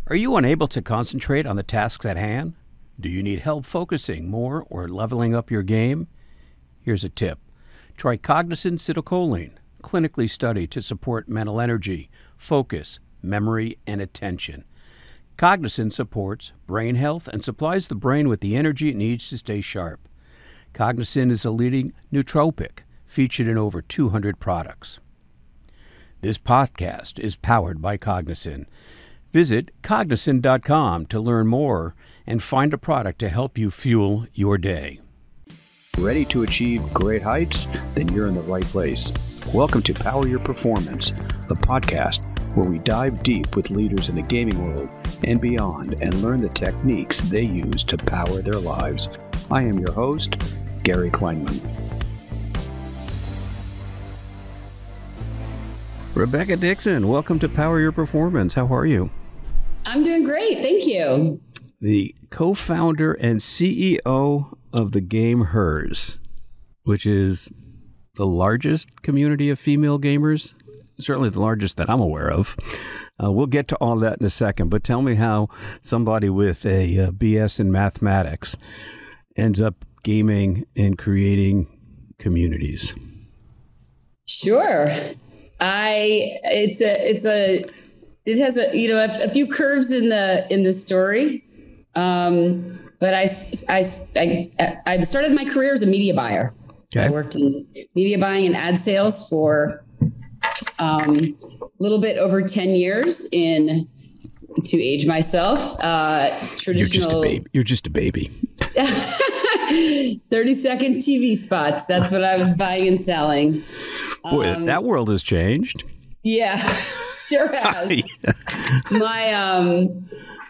Are you unable to concentrate on the tasks at hand? Do you need help focusing more or leveling up your game? Here's a tip. Try Cognizin Citicoline, clinically studied to support mental energy, focus, memory, and attention. Cognizin supports brain health and supplies the brain with the energy it needs to stay sharp. Cognizin is a leading nootropic, featured in over 200 products. This podcast is powered by Cognizin. Visit cognizin.com to learn more and find a product to help you fuel your day. Ready to achieve great heights? Then you're in the right place. Welcome to Power Your Performance, the podcast where we dive deep with leaders in the gaming world and beyond and learn the techniques they use to power their lives. I am your host, Gary Kleinman. Rebecca Dixon, welcome to Power Your Performance. How are you? I'm doing great. Thank you. The co-founder and CEO of the gameHERs, which is the largest community of female gamers, certainly the largest that I'm aware of. We'll get to all that in a second, but tell me how somebody with a BS in mathematics ends up gaming and creating communities. Sure. It has a few curves in the story. But I started my career as a media buyer. Okay. I worked in media buying and ad sales for a little bit over 10 years to age myself. Traditional. You're just a baby. 30-second TV spots. That's what I was buying and selling. Boy, that world has changed. Yeah, sure has.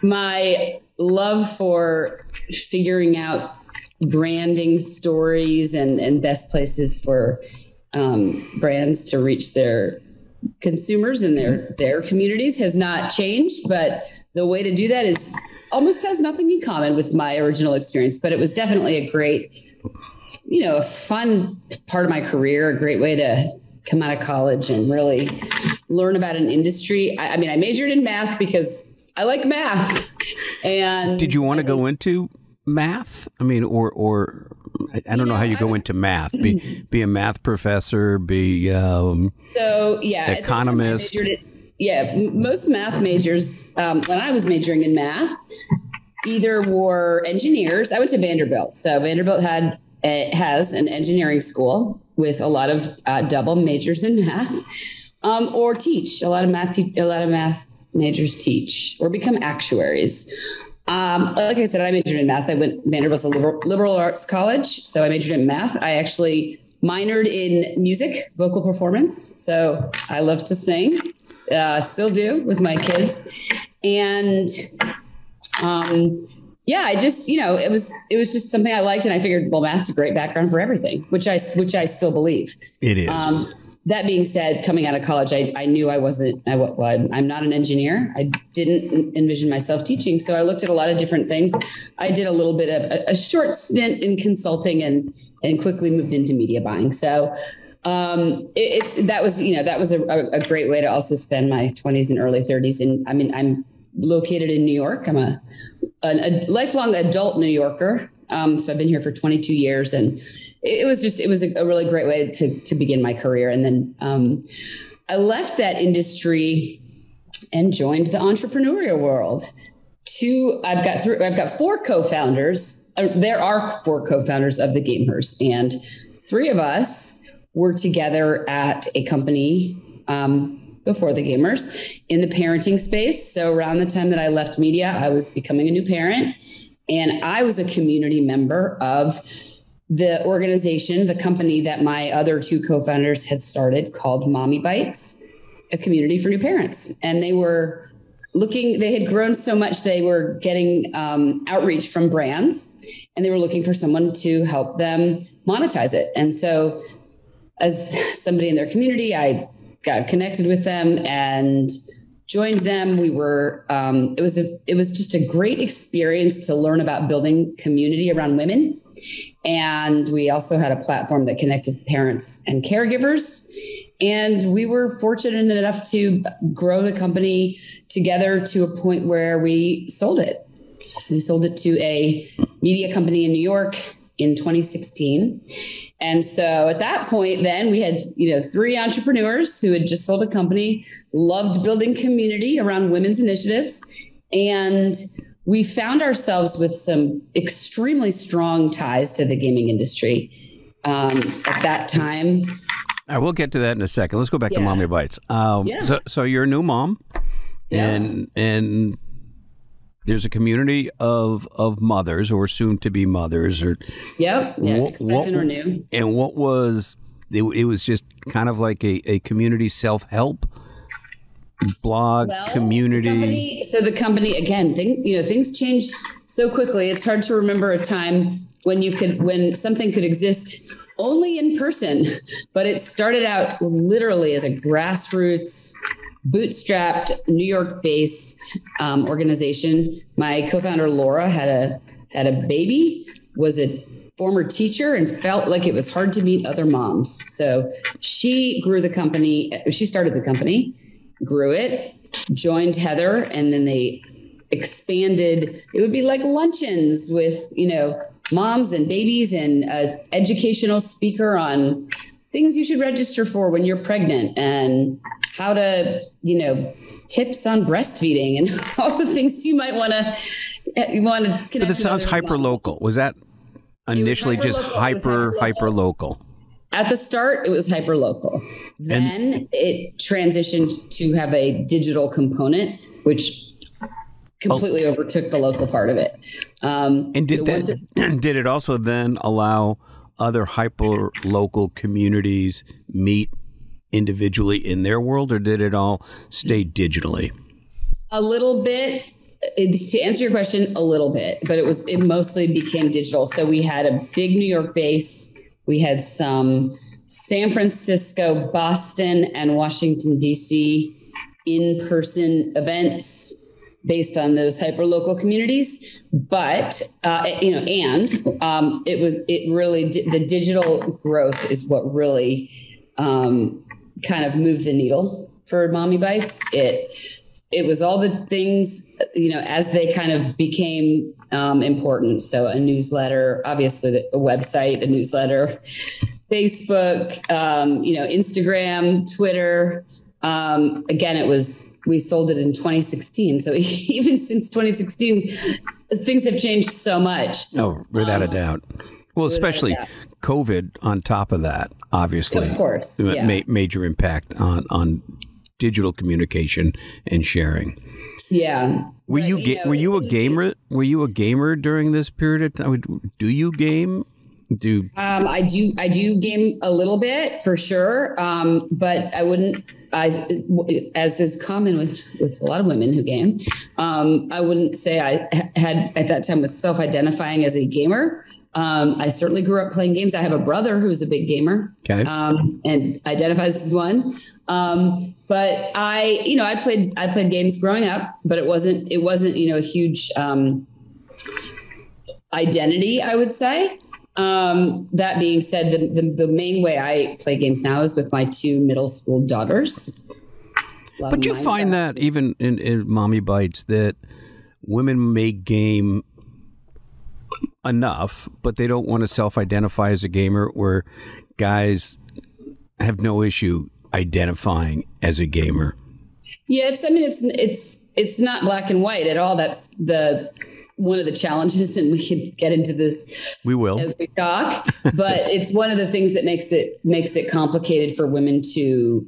My love for figuring out branding stories and best places for brands to reach their consumers and their communities has not changed, but the way to do that almost has nothing in common with my original experience. But it was definitely a great, a fun part of my career, a great way to come out of college and really learn about an industry. I majored in math because I like math. And did you want to go into math? I mean, or I don't know how you go into math. Be a math professor. Be economist. Most math majors when I was majoring in math either were engineers. I went to Vanderbilt, so Vanderbilt has an engineering school with a lot of double majors in math, or teach a lot of math majors teach or become actuaries. Like I said, I majored in math. Vanderbilt's a liberal arts college, so I majored in math. I actually minored in music, vocal performance. So I love to sing, still do with my kids. And I just, it was just something I liked. And I figured, well, math's a great background for everything, which I still believe. It is. That being said, coming out of college, I knew I'm not an engineer. I didn't envision myself teaching. So I looked at a lot of different things. I did a little bit of a short stint in consulting and quickly moved into media buying. So that was a great way to also spend my 20s and early 30s. And I'm located in New York. I'm a lifelong adult New Yorker. So I've been here for 22 years, and it was a really great way to begin my career. And then I left that industry and joined the entrepreneurial world. I've got four co-founders. There are four co-founders of the gameHERs, and three of us were together at a company before the gameHERs in the parenting space. So around the time that I left media, I was becoming a new parent, and I was a community member of the organization, the company that my other two co-founders had started called Mommy Bites, a community for new parents. And they had grown so much, they were getting outreach from brands, and they were looking for someone to help them monetize it. And so as somebody in their community, I got connected with them and joined them. We were, it was just a great experience to learn about building community around women. And we also had a platform that connected parents and caregivers. And we were fortunate enough to grow the company together to a point where we sold it. We sold it to a media company in New York in 2016. And so at that point, then we had, 3 entrepreneurs who had just sold a company, loved building community around women's initiatives. And we found ourselves with some extremely strong ties to the gaming industry at that time. I will get to that in a second. Let's go back to Mommy Bites. So you're a new mom, and there's a community of mothers or soon to be mothers, or expectant or new. And what was it? It was just kind of like a community self-help blog community. The company again, things changed so quickly. It's hard to remember a time when something could exist only in person, but it started out literally as a grassroots, bootstrapped, New York-based organization. My co-founder Laura had a baby, was a former teacher, and felt like it was hard to meet other moms. So she grew the company. She started the company, grew it, joined Heather, and then they expanded. It would be like luncheons with moms and babies, and an educational speaker on things you should register for when you're pregnant, and how to, tips on breastfeeding, and all the things you might want to connect. But it sounds hyper local. Was that initially just hyper local? At the start, it was hyper local. Then it transitioned to have a digital component, which completely overtook the local part of it. And did it also then allow other hyper local communities meet individually in their world, or did it all stay digitally? A little bit. To answer your question, a little bit, but it mostly became digital. So we had a big New York base. We had some San Francisco, Boston, and Washington, D.C. in-person events based on those hyper-local communities. But, the digital growth is what really kind of moved the needle for Mommy Bites. It was all the things, as they kind of became important. So a newsletter, obviously a website, a newsletter, Facebook, Instagram, Twitter. Again, we sold it in 2016. So even since 2016, things have changed so much. Oh, without a doubt. Well, especially COVID on top of that, obviously. Of course. Major impact on digital communication and sharing. Yeah. Were you a gamer? Were you a gamer during this period of time? Do you game? I do game a little bit for sure. But I wouldn't, as is common with a lot of women who game, I wouldn't say I had at that time was self-identifying as a gamer. I certainly grew up playing games. I have a brother who's a big gamer, and identifies as one. But I played games growing up, but it wasn't a huge identity, I would say. That being said, the main way I play games now is with my 2 middle school daughters. But you find that even in Mommy Bites that women may game enough, but they don't want to self-identify as a gamer, where guys have no issue identifying as a gamer. Yeah, it's not black and white at all. That's one of the challenges, and we could get into this. We will as we talk, but it's one of the things that makes it complicated for women to,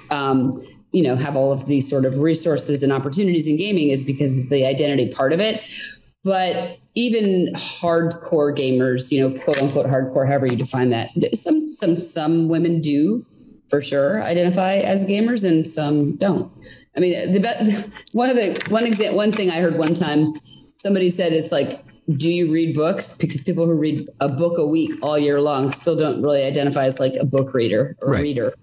have all of these sort of resources and opportunities in gaming, is because of the identity part of it. But even hardcore gamers, quote unquote hardcore, however you define that, some women do for sure identify as gamers, and some don't. I mean, one thing I heard one time, somebody said, it's like, do you read books? Because people who read a book a week all year long still don't really identify as like a book reader or a reader.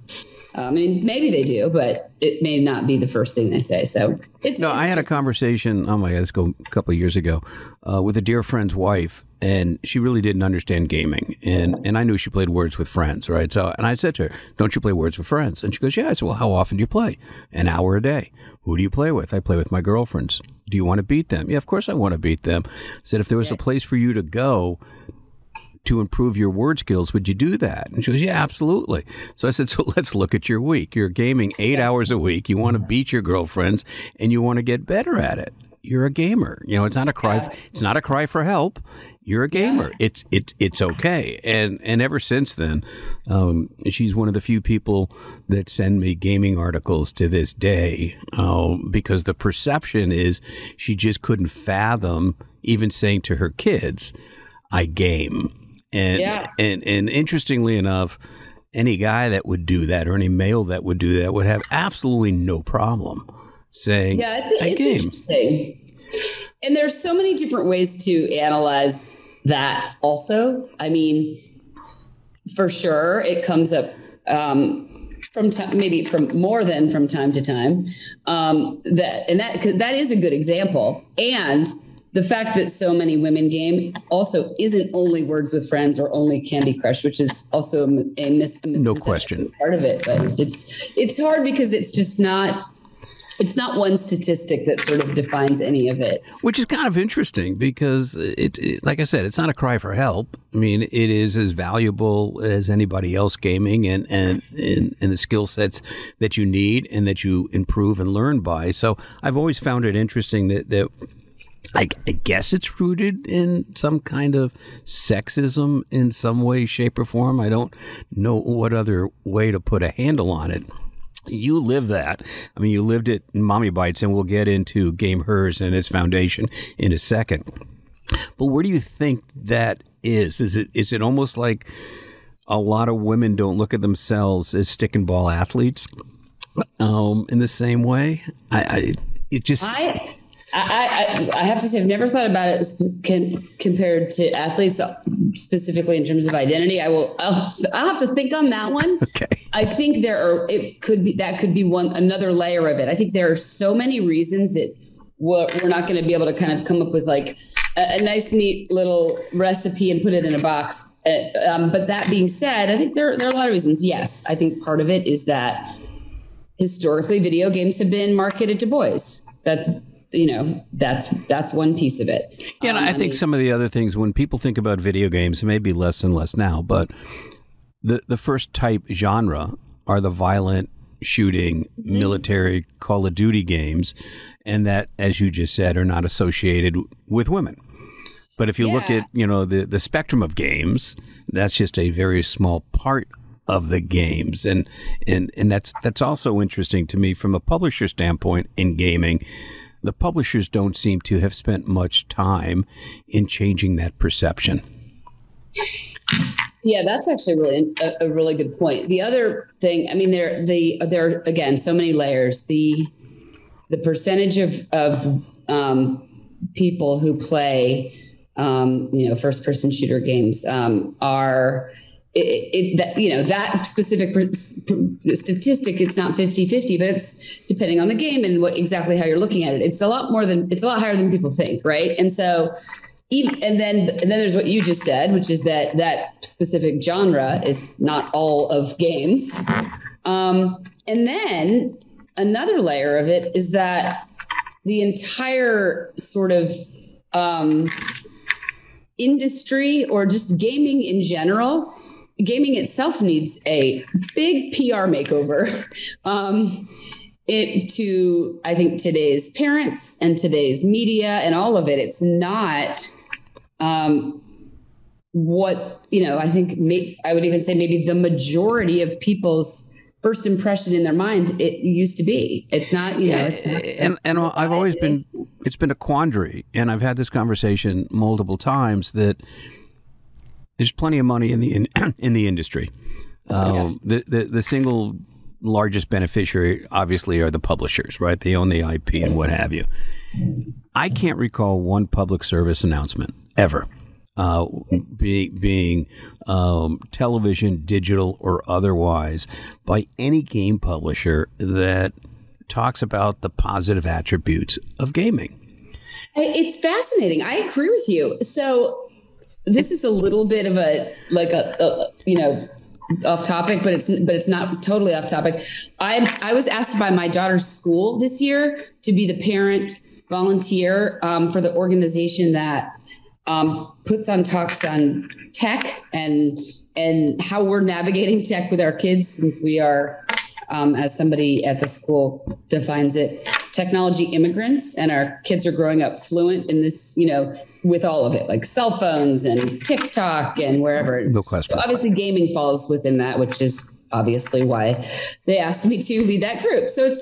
I mean, maybe they do, but it may not be the first thing they say. So I had a conversation. Oh my God, let's go a couple of years ago with a dear friend's wife, and she really didn't understand gaming. And I knew she played Words with Friends, right? So, and I said to her, "Don't you play Words with Friends?" And she goes, "Yeah." I said, "Well, how often do you play?" "An hour a day." "Who do you play with?" "I play with my girlfriends." "Do you want to beat them?" "Yeah, of course I want to beat them." I said, "If there was a place for you to go to improve your word skills, would you do that?" And she goes, "Yeah, absolutely." So I said, "So let's look at your week. You're gaming 8 hours a week. You want to beat your girlfriends, and you want to get better at it. You're a gamer. You know, it's not a cry. It's not a cry for help. You're a gamer. It's okay." And ever since then, she's one of the few people that send me gaming articles to this day, because the perception is she just couldn't fathom even saying to her kids, "I game." And interestingly enough, any guy that would do that, or any male that would do that, would have absolutely no problem saying, "I game." Interesting. And there's so many different ways to analyze that also. I mean, for sure, it comes up from maybe from more than from time to time. That is a good example. And the fact that so many women game also isn't only Words with Friends or only Candy Crush, which is also a misconception. No question. Part of it, but it's hard because it's just not. It's not one statistic that sort of defines any of it. Which is kind of interesting because, like I said, it's not a cry for help. I mean, it is as valuable as anybody else gaming, and the skill sets that you need and that you improve and learn by. So I've always found it interesting that I guess it's rooted in some kind of sexism in some way, shape, or form. I don't know what other way to put a handle on it. You live that. I mean, you lived it in Mommy Bites, and we'll get into gameHERs and its foundation in a second. But where do you think that is? Is it almost like a lot of women don't look at themselves as stick and ball athletes in the same way? I have to say, I've never thought about it compared to athletes specifically in terms of identity. I'll have to think on that one. Okay. I think that could be another layer of it. I think there are so many reasons that we're not going to be able to kind of come up with like a nice, neat little recipe and put it in a box. But that being said, I think there are a lot of reasons. Yes, I think part of it is that historically video games have been marketed to boys. That's one piece of it. Yeah, and I think some of the other things, when people think about video games, it may be less and less now, but the first type genre are the violent shooting military Call of Duty games, and that, as you just said, are not associated with women. But if you look at, the spectrum of games, that's just a very small part of the games. And that's also interesting to me from a publisher standpoint in gaming. The publishers don't seem to have spent much time in changing that perception. Yeah, that's actually a really good point. The other thing, I mean, there are again so many layers. The percentage of people who play first person shooter games are that specific statistic, it's not 50-50, but it's depending on the game and exactly how you're looking at it. It's a lot higher than people think. Right. And so and then there's what you just said, which is that specific genre is not all of games. And then another layer of it is that the entire sort of industry, or just gaming in general, gaming itself needs a big PR makeover. I think today's parents and today's media and all of it, it's not I think I would even say maybe the majority of people's first impression in their mind it used to be. It's not, it's not. And I've always been, it's been a quandary, and I've had this conversation multiple times, that there's plenty of money in the industry. The single largest beneficiary, obviously, are the publishers, right? They own the IP and what have you. I can't recall one public service announcement ever, being television, digital, or otherwise, by any game publisher that talks about the positive attributes of gaming. It's fascinating. I agree with you. So this is a little bit of a off topic, but it's not totally off topic. I was asked by my daughter's school this year to be the parent volunteer for the organization that puts on talks on tech and how we're navigating tech with our kids, since we are, as somebody at the school defines it, technology immigrants, and our kids are growing up fluent in this, with all of it, like cell phones and TikTok and wherever. No question. So obviously gaming falls within that, which is obviously why they asked me to lead that group. So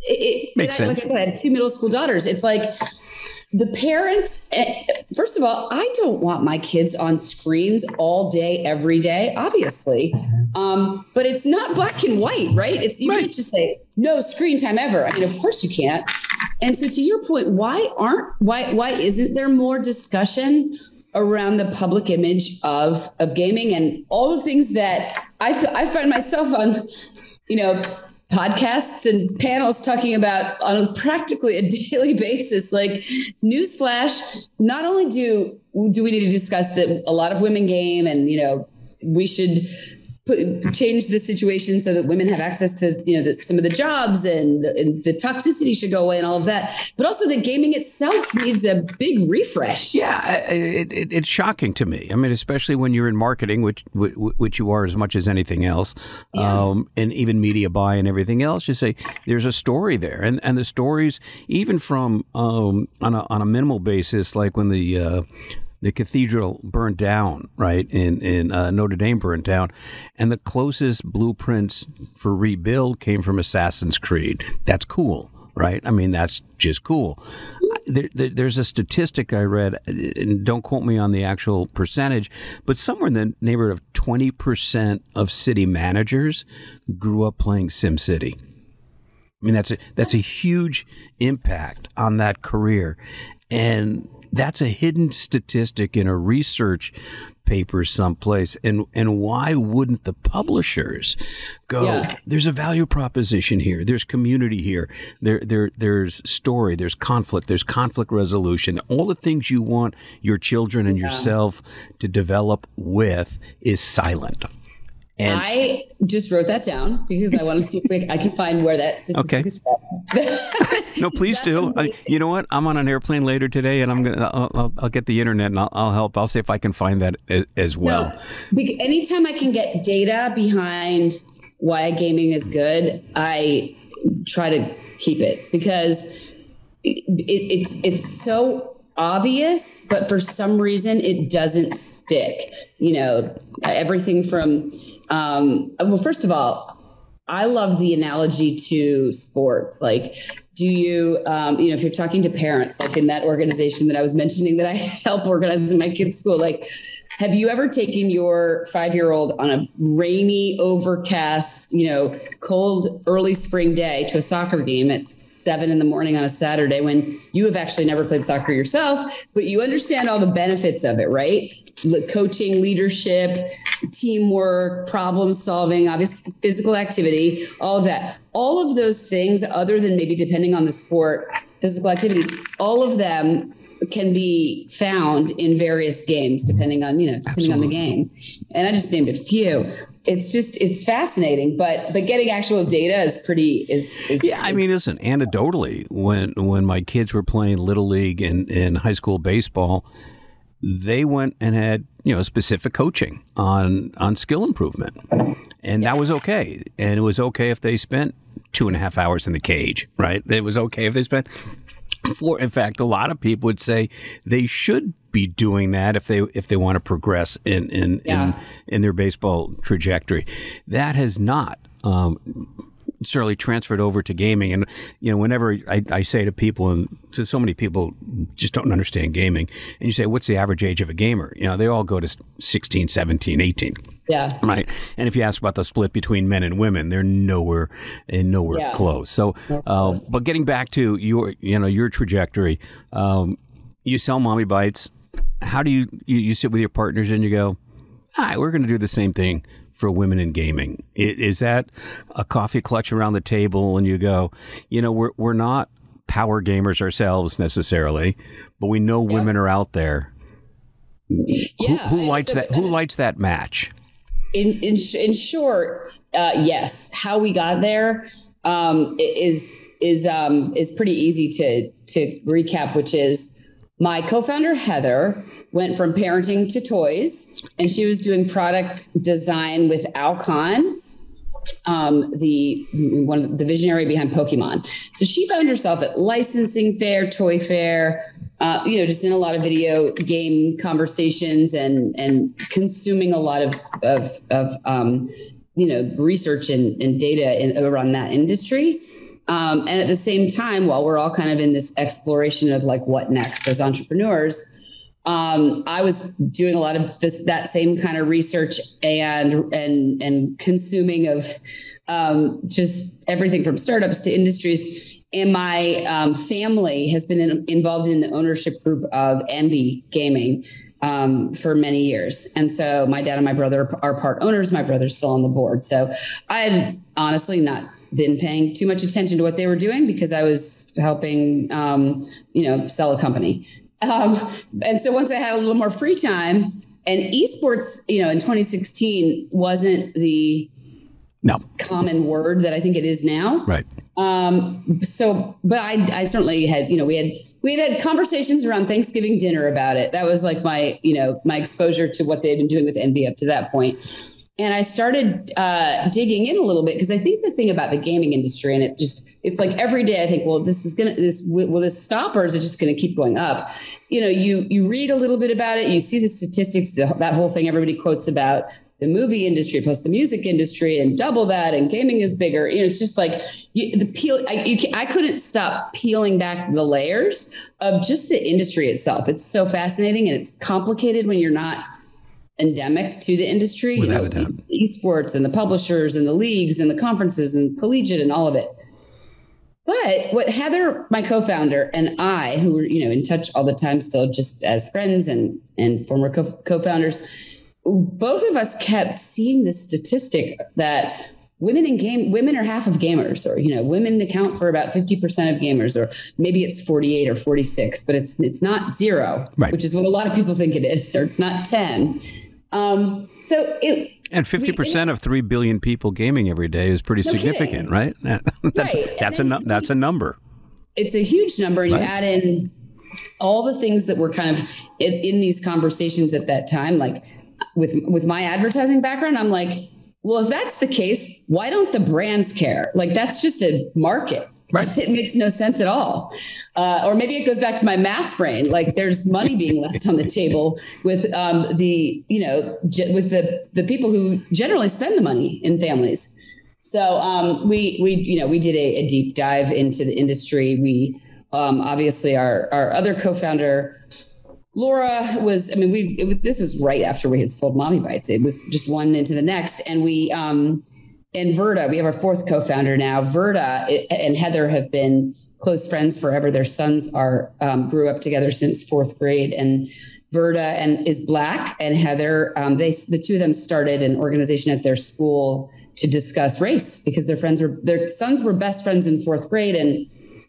it makes sense. Like I said, I have 2 middle school daughters. It's like the parents, first of all, I don't want my kids on screens all day, every day, obviously. But it's not black and white, right? You can't just say no screen time ever. I mean, of course you can't. And so to your point, why isn't there more discussion around the public image of gaming and all the things that I find myself on, podcasts and panels talking about on practically a daily basis? Like, newsflash, not only do we need to discuss that a lot of women game, and we should change the situation so that women have access to some of the jobs, and the toxicity should go away and all of that, but also that gaming itself needs a big refresh. Yeah, it's shocking to me. I mean, especially when you're in marketing, which you are as much as anything else, and even media buy and everything else. You say there's a story there, and the stories, even from on a minimal basis, like when the cathedral burned down, right, in Notre Dame burned down, and the closest blueprints for rebuild came from Assassin's Creed. That's cool, right? I mean, that's just cool. There's a statistic I read, and don't quote me on the actual percentage, but somewhere in the neighborhood of 20% of city managers grew up playing SimCity. I mean, that's a huge impact on that career, and that's a hidden statistic in a research paper someplace. And why wouldn't the publishers go, there's a value proposition here, there's community here, there's story, there's conflict resolution, all the things you want your children and yourself to develop with is silent. And I just wrote that down because I want to see if I can find where that statistic is from. No, please do. You know what? I'm on an airplane later today, and I'll get the internet and I'll help. I'll see if I can find that as well. No, anytime I can get data behind why gaming is good, I try to keep it, because it's so obvious, but for some reason it doesn't stick. Everything from well, first of all, I love the analogy to sports. Like, do you, if you're talking to parents, like in that organization that I was mentioning that I help organize in my kids' school, like, have you ever taken your 5-year-old on a rainy, overcast, cold, early spring day to a soccer game at 7 a.m. on a Saturday when you have actually never played soccer yourself, but you understand all the benefits of it, right? Coaching, leadership, teamwork, problem solving, obviously physical activity, all of that. All of those things, other than maybe depending on the sport, physical activity, all of them can be found in various games, depending on the game. And I just named a few. It's fascinating, but getting actual data is pretty. I mean, listen, anecdotally, when my kids were playing Little League and high school baseball, they went and had specific coaching on skill improvement, and that was okay. And it was okay if they spent 2.5 hours in the cage, right? It was okay if they spent 4. In fact, a lot of people would say they should be doing that if they want to progress in their baseball trajectory. That has not certainly transferred over to gaming. And whenever I say to people, and so many people just don't understand gaming, and you say, what's the average age of a gamer? They all go to 16, 17, 18. Yeah. Right. And if you ask about the split between men and women, they're nowhere close. So, but getting back to your trajectory, you sell Mommy Bites. How do you sit with your partners and you go, all right, we're going to do the same thing for women in gaming? Is that a coffee clutch around the table and you go, we're not power gamers ourselves necessarily, but we know women are out there Yeah. Who lights that? Who lights that match? In short, yes. How we got there is pretty easy to recap, which is my co-founder Heather went from parenting to toys, and she was doing product design with Al Khan, the visionary behind Pokemon. So she found herself at licensing fair, toy fair, just in a lot of video game conversations and consuming a lot of research and data around that industry. And at the same time, while we're all kind of in this exploration of like what next as entrepreneurs, I was doing a lot of that same kind of research and consuming of just everything from startups to industries. And my family has been involved in the ownership group of Envy Gaming for many years. And so my dad and my brother are part owners. My brother's still on the board. So I had honestly not been paying too much attention to what they were doing because I was helping, sell a company. And so once I had a little more free time, and esports, in 2016 wasn't the common word that I think it is now. Right. But I certainly had, we had conversations around Thanksgiving dinner about it. That was like my exposure to what they had been doing with Envy up to that point. And I started digging in a little bit because I think the thing about the gaming industry, and it's like every day I think, well, will this stop, or is it just going to keep going up? You read a little bit about it, you see the statistics, that whole thing everybody quotes about the movie industry plus the music industry and double that, and gaming is bigger. It's just like I couldn't stop peeling back the layers of just the industry itself. It's so fascinating, and it's complicated when you're not endemic to the industry, without a doubt. Esports and the publishers and the leagues and the conferences and collegiate and all of it. But what Heather, my co-founder, and I, who were, in touch all the time, still just as friends and former co-founders, both of us kept seeing this statistic that women are half of gamers, or, women account for about 50% of gamers, or maybe it's 48 or 46, but it's not zero, right, which is what a lot of people think it is, or it's not 10. And 50% of 3 billion people gaming every day is pretty significant, right? That's a number. It's a huge number. And you add in all the things that were kind of in these conversations at that time, like with my advertising background, I'm like, well, if that's the case, why don't the brands care? Like, that's just a market. Right. It makes no sense at all. Or maybe it goes back to my math brain. Like, there's money being left on the table with with the people who generally spend the money in families. So we did a deep dive into the industry. We obviously our other co-founder, Laura, this was right after we had sold Mommy Bites. It was just one into the next. And and Verda, we have our fourth co-founder now. Verda and Heather have been close friends forever. Their sons grew up together since fourth grade. And Verda is Black, and Heather, the two of them started an organization at their school to discuss race because their sons were best friends in fourth grade, and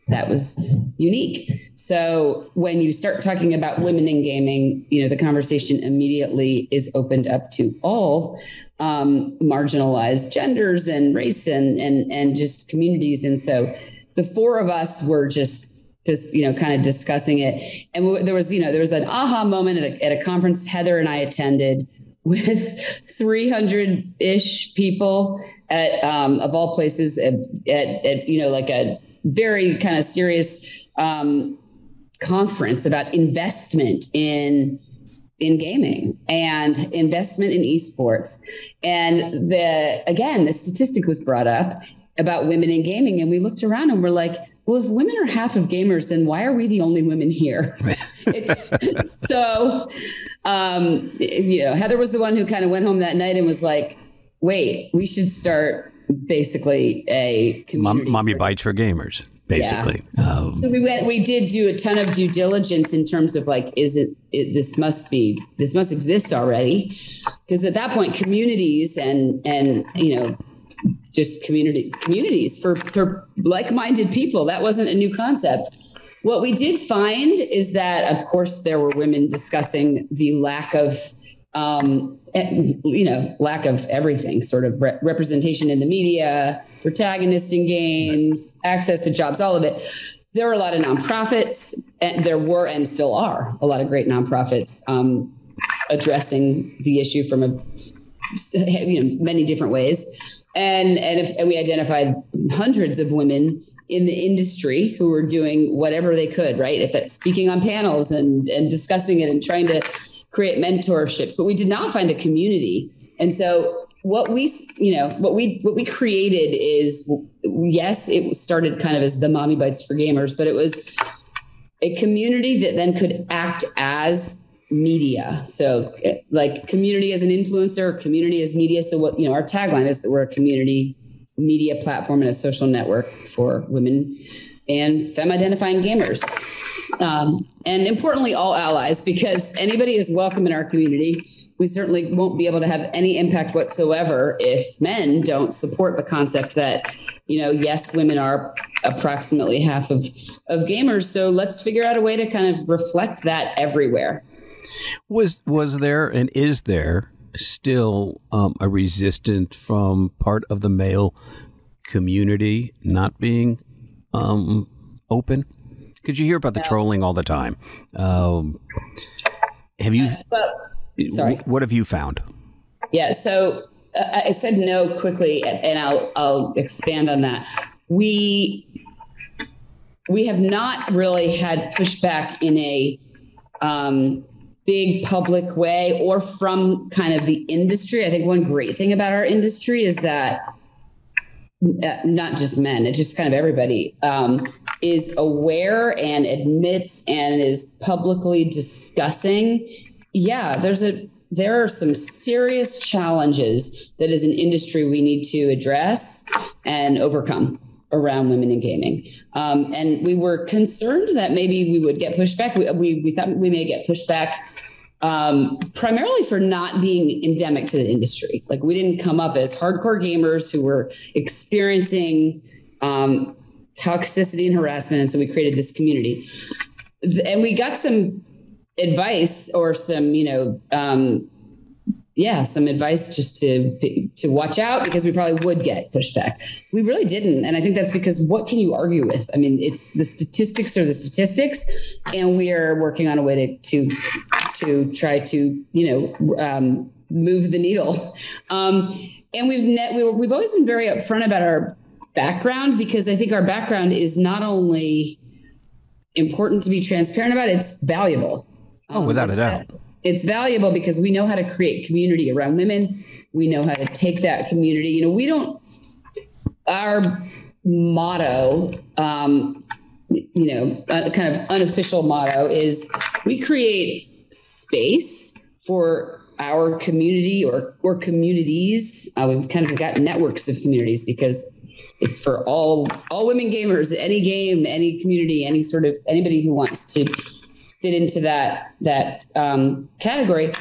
that was unique. So when you start talking about women in gaming, the conversation immediately is opened up to all marginalized genders and race and just communities. And so the four of us were just kind of discussing it. And there was an aha moment at a conference Heather and I attended with 300-ish people at of all places at like a very kind of serious conference about investment in gaming and investment in esports. And the statistic was brought up about women in gaming. And we looked around and we're like, well, if women are half of gamers, then why are we the only women here? So, Heather was the one who kind of went home that night and was like, wait, we should start basically a community. Mommy Bites for gamers. Basically. Yeah. So we did do a ton of due diligence in terms of like, this must exist already. Because at that point, communities and just communities for like-minded people, that wasn't a new concept, What we did find is that, of course, there were women discussing the lack of, lack of everything, sort of representation in the media, protagonist in games, access to jobs, all of it. There were a lot of nonprofits, and there were and still are a lot of great nonprofits addressing the issue from many different ways. And we identified hundreds of women in the industry who were doing whatever they could, right? Speaking on panels and discussing it and trying to create mentorships, but we did not find a community. And so what we created is, yes, it started kind of as the Mommy Bites for Gamers, but it was a community that then could act as media. So like community as an influencer, community as media. So what, our tagline is that we're a community media platform and a social network for women and femme-identifying gamers. And importantly, all allies, because anybody is welcome in our community. We certainly won't be able to have any impact whatsoever if men don't support the concept that, yes, women are approximately half of gamers. So let's figure out a way to kind of reflect that everywhere. Was there and is there still a resistance from part of the male community not being open? Because you hear about the trolling all the time. Have you? Sorry. What have you found? Yeah. So I said no quickly, and I'll expand on that. We have not really had pushback in a big public way or from kind of the industry. I think one great thing about our industry is that not just men, it's just kind of everybody is aware and admits and is publicly discussing. Yeah, there are some serious challenges that as an industry we need to address and overcome around women in gaming. And we were concerned that maybe we would get pushback. We thought we may get pushback primarily for not being endemic to the industry. Like we didn't come up as hardcore gamers who were experiencing toxicity and harassment. And so we created this community. And we got some advice or some, some advice just to watch out because we probably would get pushback. We really didn't. And I think that's because what can you argue with? I mean, it's the statistics are the statistics, and we are working on a way to try to, move the needle. And we've always been very upfront about our background, because I think our background is not only important to be transparent about, it's valuable. Oh, without a doubt. It's valuable because we know how to create community around women. We know how to take that community. Our motto, kind of unofficial motto is we create space for our community or communities. We've kind of got networks of communities because it's for all women gamers, any game, any community, anybody who wants to fit into that category.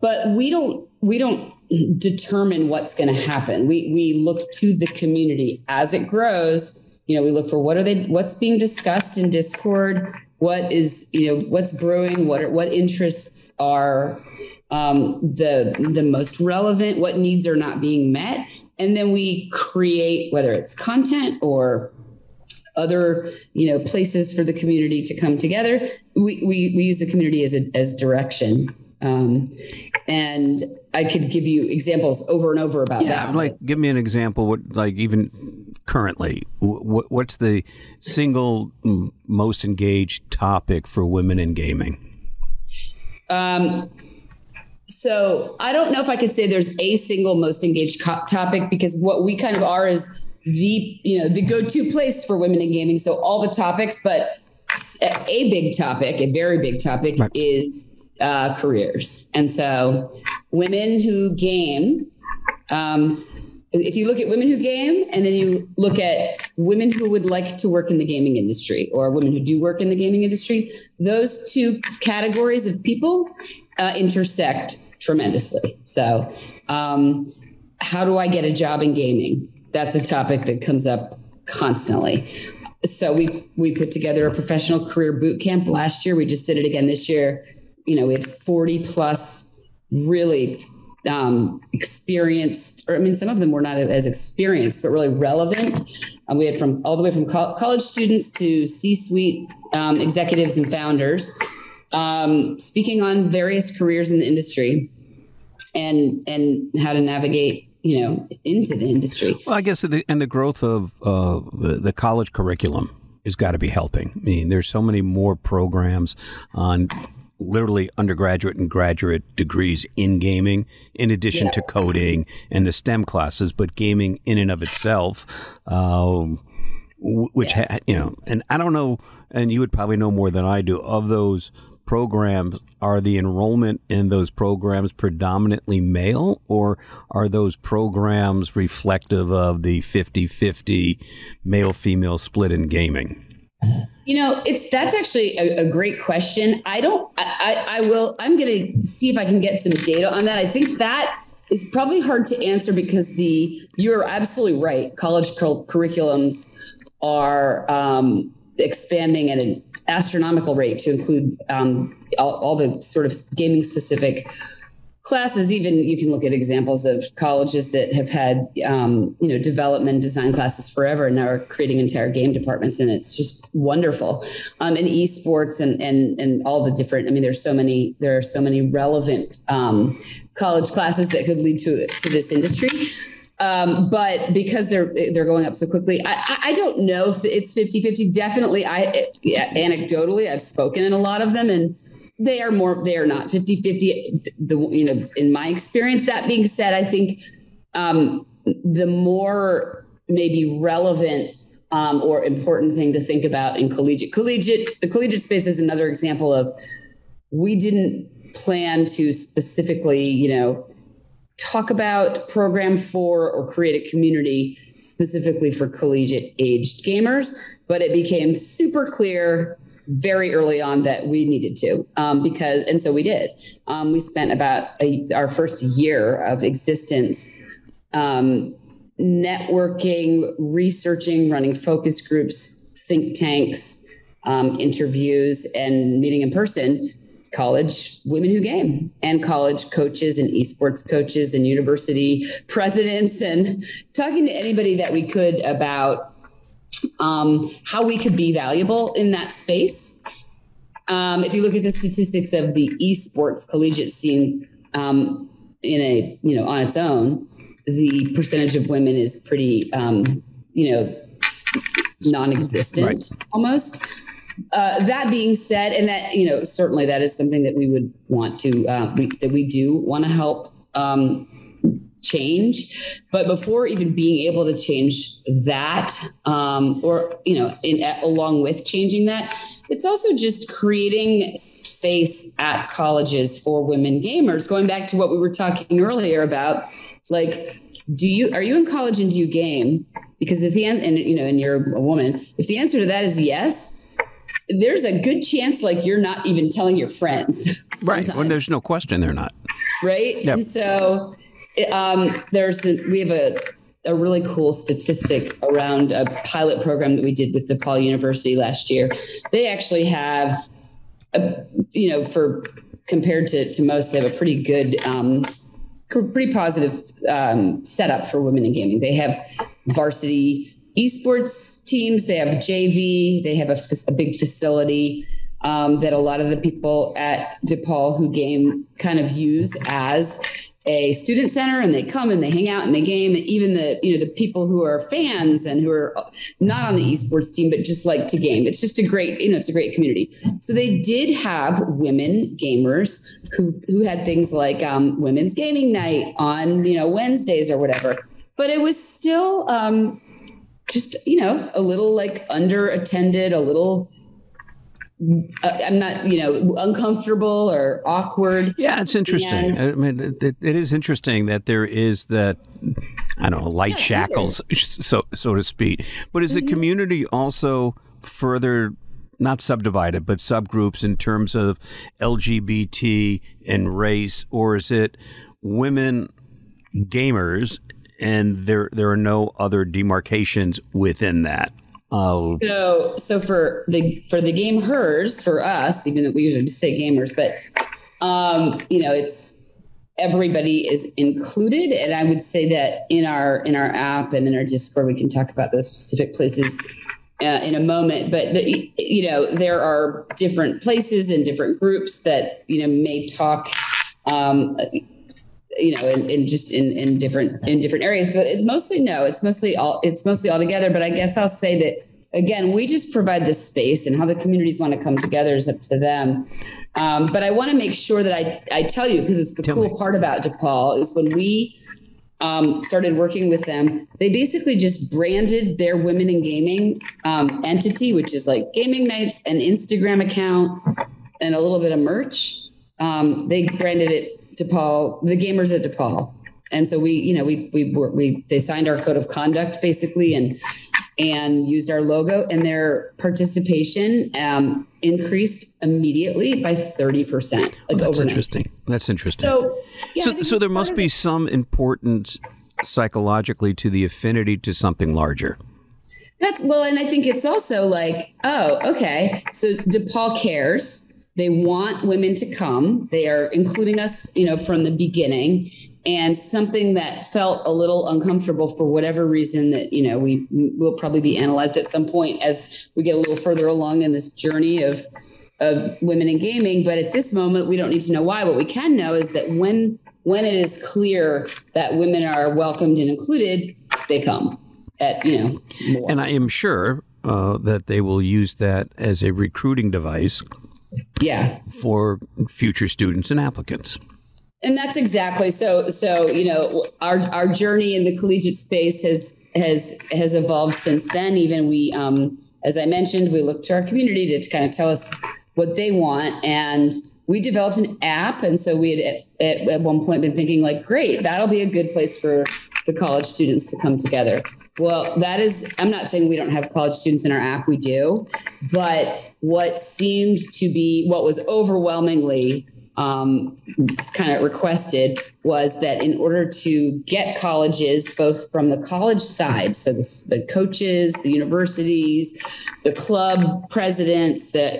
But we don't determine what's going to happen. We look to the community as it grows. We look for what's being discussed in Discord, what's brewing, what interests are the most relevant, what needs are not being met. And then we create, whether it's content or other, places for the community to come together. We use the community as direction. And I could give you examples over and over about that. Like, give me an example. Even currently, what's the single most engaged topic for women in gaming? So I don't know if I could say there's a single most engaged topic, because what we kind of are is the go-to place for women in gaming. So all the topics, but a very big topic right. is careers. And so women who game, if you look at women who game and then you look at women who would like to work in the gaming industry or women who do work in the gaming industry, those two categories of people intersect tremendously. So how do I get a job in gaming? That's a topic that comes up constantly. So we put together a professional career boot camp last year. We just did it again this year. We had 40 plus really experienced, or I mean, some of them were not as experienced, but really relevant. We had all the way from college students to C-suite executives and founders, speaking on various careers in the industry and how to navigate, into the industry. Well, I guess the growth of the college curriculum has got to be helping. I mean, there's so many more programs on literally undergraduate and graduate degrees in gaming, in addition to coding and the STEM classes, but gaming in and of itself, which, and I don't know, and you would probably know more than I do, of those programs, are the enrollment in those programs predominantly male, or are those programs reflective of the 50-50 male-female split in gaming? That's actually a great question. I'm going to see if I can get some data on that. I think that is probably hard to answer because you're absolutely right. College curriculums are expanding at an astronomical rate to include all the sort of gaming specific classes. Even you can look at examples of colleges that have had, development design classes forever and now are creating entire game departments. And it's just wonderful. And esports and all the different, there are so many relevant college classes that could lead to this industry. But because they're going up so quickly, I don't know if it's 50-50. Definitely, anecdotally, I've spoken in a lot of them, and they are not 50-50. In my experience. That being said, I think the more maybe relevant or important thing to think about in the collegiate space is another example of, we didn't plan to specifically, talk about, program for, or create a community specifically for collegiate aged gamers, but it became super clear very early on that we needed to, and so we did. We spent about our first year of existence networking, researching, running focus groups, think tanks, interviews, and meeting in person college women who game, and college coaches and esports coaches and university presidents, and talking to anybody that we could about how we could be valuable in that space. If you look at the statistics of the esports collegiate scene on its own, the percentage of women is pretty, non-existent, right, almost. That being said, and that, certainly that is something that we would want to, that we do want to help change. But before even being able to change that, along with changing that, it's also just creating space at colleges for women gamers. Going back to what we were talking earlier about, like, are you in college and do you game? Because if and you're a woman, if the answer to that is yes, there's a good chance you're not even telling your friends. Right. Well, there's no question they're not. Right. Yep. And so we have a really cool statistic around a pilot program that we did with DePaul University last year. They actually have, compared to most, they have a pretty good, pretty positive setup for women in gaming. They have varsity esports teams, they have JV, they have a big facility that a lot of the people at DePaul who game kind of use as a student center, and they come and they hang out and they game. And even the people who are fans and who are not on the esports team but just like to game, it's just a great community. So they did have women gamers who had things like women's gaming night on Wednesdays or whatever, but it was still just, a little underattended, a little, I'm not, uncomfortable or awkward. Yeah, it's interesting. It is interesting that there is that, I don't know, light shackles, so to speak. But is the community also further, not subdivided, but subgroups in terms of LGBT and race, or is it women gamers and there are no other demarcations within that? So for the gameHERs, for us, even though we usually just say gamers, but it's everybody is included. And I would say that in our app and in our Discord, we can talk about those specific places in a moment. But there are different places and different groups that may talk. In different areas, but it's mostly all together. But I guess I'll say that again, we just provide the space, and how the communities want to come together is up to them. But I want to make sure that I tell you, because it's the cool part about DePaul is when we started working with them, they basically just branded their women in gaming entity, which is like gaming nights, an Instagram account, and a little bit of merch. They branded it DePaul, the gamers at DePaul. And so they signed our code of conduct basically and used our logo, and their participation increased immediately by 30%. That's overnight. Interesting. That's interesting. So there must be some importance psychologically to the affinity to something larger. And I think it's also like, oh, okay. So DePaul cares. They want women to come. They are including us, from the beginning. And something that felt a little uncomfortable for whatever reason that, we will probably be analyzed at some point as we get a little further along in this journey of women in gaming. But at this moment, we don't need to know why. What we can know is that when it is clear that women are welcomed and included, they come at, more. And I am sure that they will use that as a recruiting device. Yeah. For future students and applicants. And that's exactly so. Our journey in the collegiate space has evolved since then. Even we, as I mentioned, we look to our community to kind of tell us what they want, and we developed an app. And so we had at one point been thinking like, great, that'll be a good place for the college students to come together. Well, I'm not saying we don't have college students in our app, we do, but what was overwhelmingly kind of requested was that in order to get colleges, both from the college side, so the coaches, the universities, the club presidents, the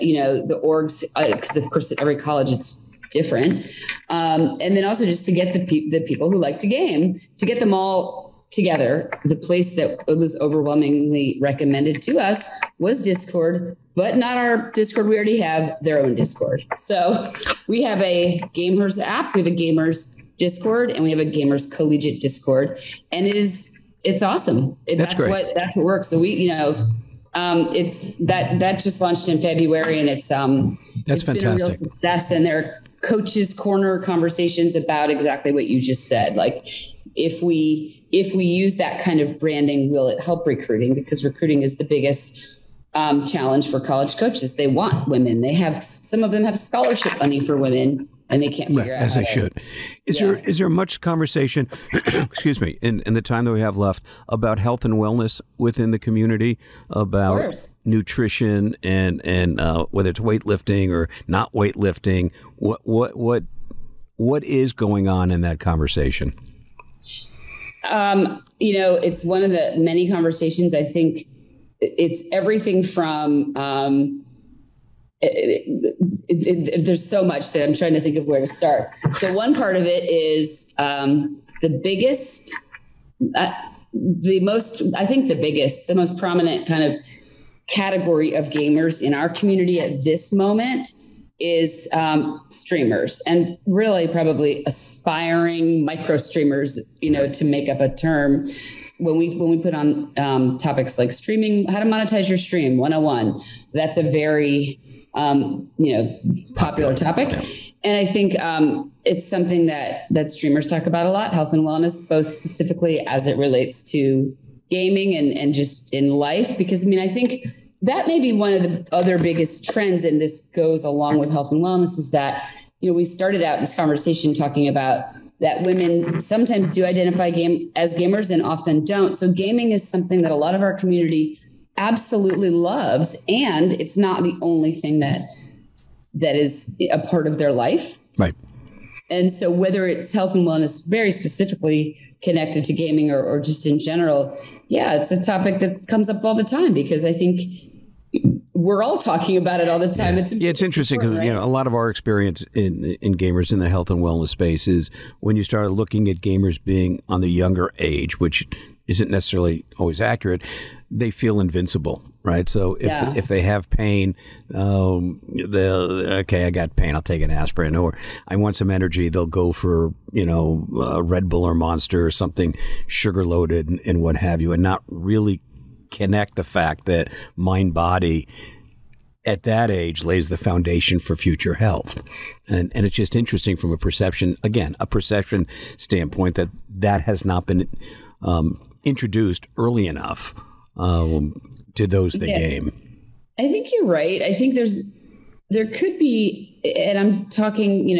orgs, because of course at every college it's different, and then also just to get the people who like to game, to get them all together. The place that was overwhelmingly recommended to us was Discord, but not our Discord. We already have their own Discord. So we have a gameHERs app, we have a gameHERs Discord, and we have a gameHERs collegiate Discord. And it's awesome. That's great. That's what works. So we, it's that just launched in February, and it's fantastic. Been a real success. And there are coaches corner conversations about exactly what you just said. Like if we use that kind of branding, will it help recruiting? Because recruiting is the biggest challenge for college coaches. They want women. Some of them have scholarship money for women, and they can't figure out as they should. Is there much conversation, excuse me, in the time that we have left, about health and wellness within the community, about nutrition and whether it's weightlifting or not weightlifting? What is going on in that conversation? It's one of the many conversations. I think it's everything from, there's so much that I'm trying to think of where to start. So one part of it is the most prominent kind of category of gamers in our community at this moment is streamers, and really probably aspiring micro streamers, to make up a term. When we put on topics like streaming, how to monetize your stream 101, that's a very popular topic. And I think it's something that streamers talk about a lot, health and wellness, both specifically as it relates to gaming and just in life. Because I think that may be one of the other biggest trends, and this goes along with health and wellness, is that, we started out this conversation talking about that women sometimes do identify as gamers and often don't. So gaming is something that a lot of our community absolutely loves, and it's not the only thing that is a part of their life. Right. And so whether it's health and wellness very specifically connected to gaming or just in general, yeah, it's a topic that comes up all the time because I think we're all talking about it all the time. It's interesting because, right? A lot of our experience in gamers in the health and wellness space is when you start looking at gamers being on the younger age, which isn't necessarily always accurate, they feel invincible, right? So if they have pain, okay, I got pain, I'll take an aspirin, or I want some energy, they'll go for, Red Bull or Monster or something sugar loaded and what have you, and not really connect the fact that mind-body at that age lays the foundation for future health. And it's just interesting from a perception standpoint that has not been introduced early enough to those that game. I think you're right. I think there could be, and I'm talking,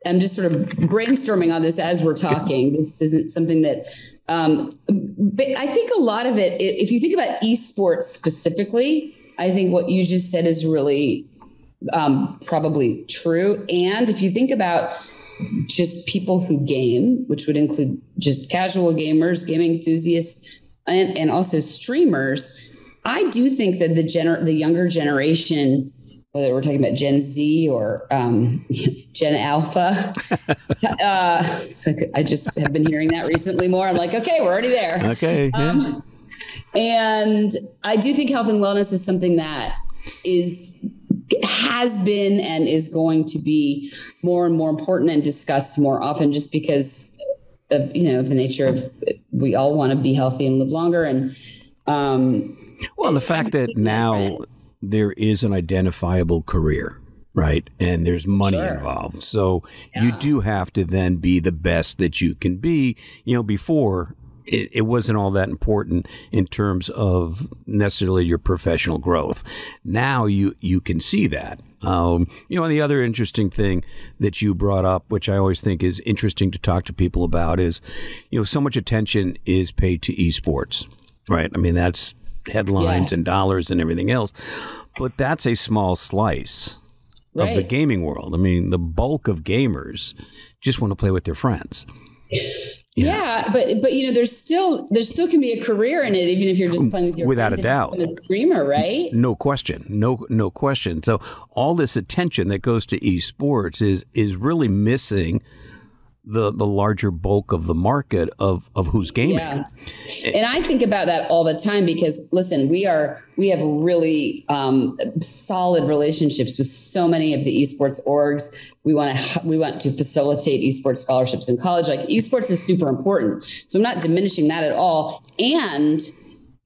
I'm just sort of brainstorming on this as we're talking. This isn't something that, but I think a lot of it, if you think about esports specifically, I think what you just said is really probably true. And if you think about just people who game, which would include just casual gamers, gaming enthusiasts, and also streamers, I do think that the younger generation, whether we're talking about Gen Z or Gen Alpha. So I just have been hearing that recently more. I'm like, okay, we're already there. Okay. Yeah. And I do think health and wellness is something that has been and is going to be more and more important and discussed more often just because of, the nature of we all want to be healthy and live longer. And the fact that now there is an identifiable career, right? And there's money involved. So you do have to then be the best that you can be. Before it wasn't all that important in terms of necessarily your professional growth. Now you can see that. And the other interesting thing that you brought up, which I always think is interesting to talk to people about, is, so much attention is paid to esports, right? I mean, that's headlines and dollars and everything else, but that's a small slice of the gaming world. I mean, the bulk of gamers just want to play with their friends. But there still can be a career in it, even if you're just playing with your without friends a doubt, a streamer, right? No question, no question. So all this attention that goes to esports is really missing the larger bulk of the market of who's gaming. Yeah. And I think about that all the time because, listen, we have really solid relationships with so many of the esports orgs. We want to facilitate esports scholarships in college. Like, esports is super important. So I'm not diminishing that at all. And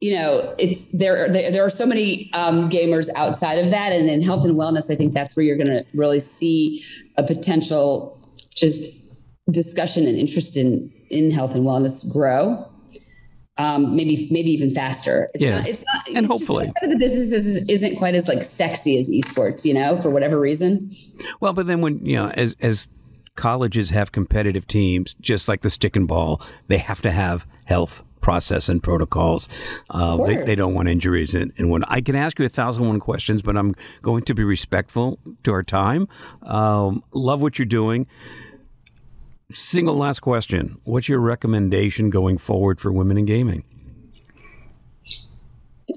it's there are so many gamers outside of that. And in health and wellness, I think that's where you're going to really see a potential just discussion and interest in health and wellness grow. Maybe even faster. It's not, and hopefully the business isn't quite as sexy as esports, for whatever reason. Well, but then when, as colleges have competitive teams, just like the stick and ball, they have to have health process and protocols. They don't want injuries. And when I can ask you 1,001 questions, but I'm going to be respectful to our time. Love what you're doing. Single last question. What's your recommendation going forward for women in gaming?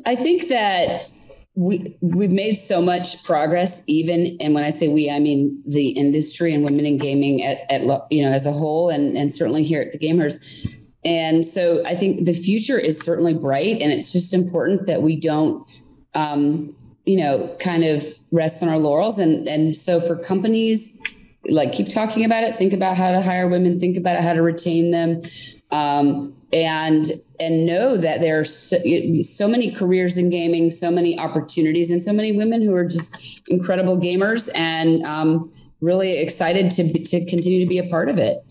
I think that we've made so much progress, and when I say we, I mean the industry and women in gaming at as a whole, and certainly here at the gameHERs. And so I think the future is certainly bright, and it's just important that we don't, kind of rest on our laurels. And so for companies, keep talking about it, think about how to hire women, think about how to retain them, and know that there are so many careers in gaming, so many opportunities, and so many women who are just incredible gamers and really excited to continue to be a part of it.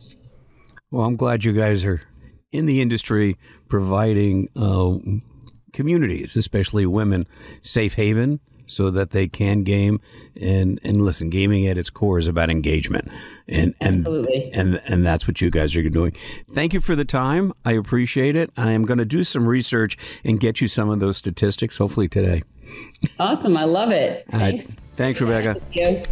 Well, I'm glad you guys are in the industry providing communities, especially women, safe haven, so that they can game. And listen, gaming at its core is about engagement. And absolutely. And that's what you guys are doing. Thank you for the time. I appreciate it. I am going to do some research and get you some of those statistics, hopefully today. Awesome. I love it. Thanks. Thanks, Rebecca. Thank you.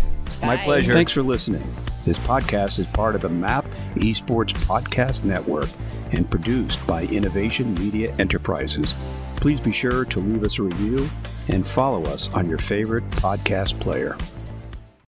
My Bye. pleasure. Thanks for listening. This podcast is part of the MAP Esports Podcast Network and produced by Innovation Media Enterprises. Please be sure to leave us a review and follow us on your favorite podcast player.